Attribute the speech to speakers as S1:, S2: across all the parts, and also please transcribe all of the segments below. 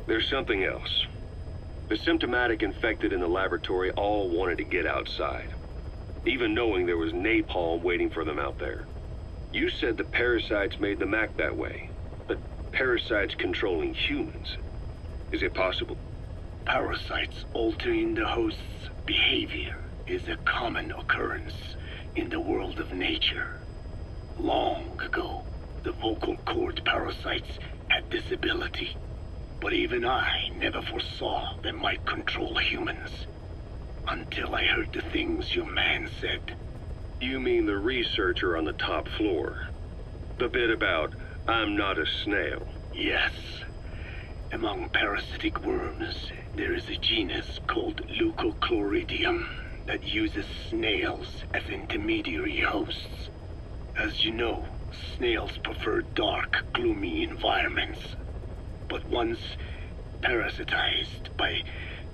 S1: There's something else. The symptomatic infected in the laboratory all wanted to get outside, even knowing there was napalm waiting for them out there. You said the parasites made them act that way, but parasites controlling humans. Is it possible?
S2: Parasites altering the host's behavior is a common occurrence in the world of nature. Long ago, the vocal cord parasites had this ability, but even I never foresaw they might control humans. Until I heard the things your man said.
S1: You mean the researcher on the top floor? The bit about, I'm not a snail?
S2: Yes. Among parasitic worms, there is a genus called Leucochloridium that uses snails as intermediary hosts. As you know, snails prefer dark, gloomy environments. But once parasitized by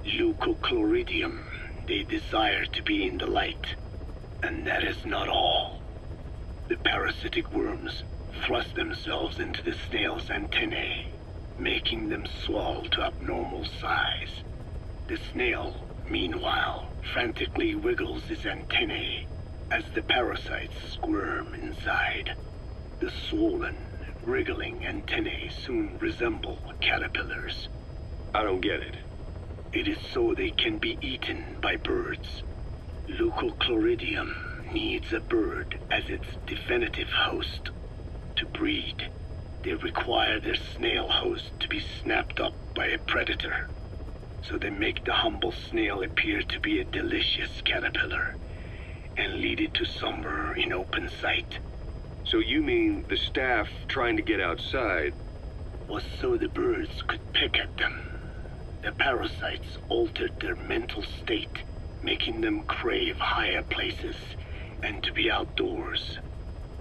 S2: Leucochloridium, they desire to be in the light. And that is not all. The parasitic worms thrust themselves into the snail's antennae, making them swell to abnormal size. The snail, meanwhile, frantically wiggles its antennae as the parasites squirm inside. The swollen, wriggling antennae soon resemble caterpillars.
S1: I don't get it.
S2: It is so they can be eaten by birds. Leucochloridium needs a bird as its definitive host. To breed, they require their snail host to be snapped up by a predator. So they make the humble snail appear to be a delicious caterpillar and lead it to somewhere in open sight.
S1: So you mean the staff trying to get outside
S2: was so the birds could pick at them. The parasites altered their mental state, making them crave higher places and to be outdoors.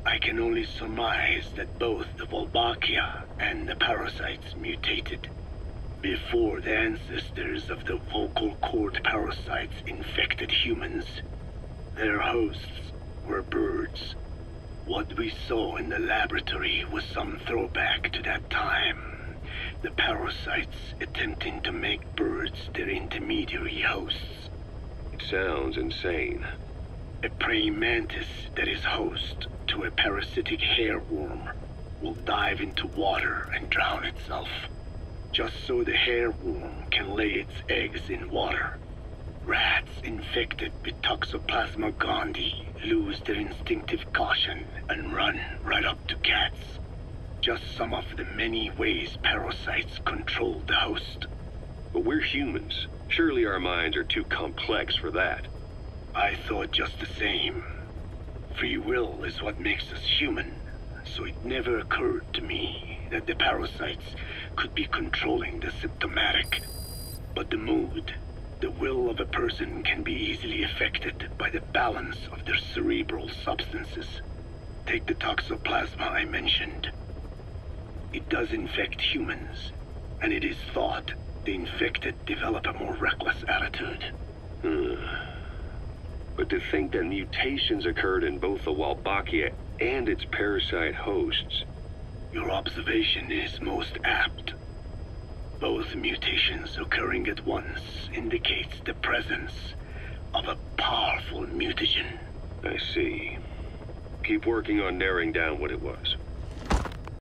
S2: I can only surmise that both the Wolbachia and the parasites mutated before the ancestors of the vocal cord parasites infected humans. Their hosts were birds. What we saw in the laboratory was some throwback to that time. The parasites attempting to make birds their intermediary hosts.
S1: It sounds insane.
S2: A praying mantis that is host to a parasitic hairworm will dive into water and drown itself, just so the hairworm can lay its eggs in water. Rats infected with Toxoplasma gondii lose their instinctive caution and run right up to cats. Just some of the many ways parasites control the host.
S1: But we're humans. Surely our minds are too complex for that.
S2: I thought just the same. Free will is what makes us human, so it never occurred to me that the parasites could be controlling the symptomatic. But the mood, the will of a person can be easily affected by the balance of their cerebral substances. Take the toxoplasma I mentioned. It does infect humans, and it is thought the infected develop a more reckless attitude.
S1: But to think that mutations occurred in both the Wolbachia and its parasite hosts.
S2: Your observation is most apt. Both mutations occurring at once indicates the presence of a powerful mutagen.
S1: I see. Keep working on narrowing down what it was.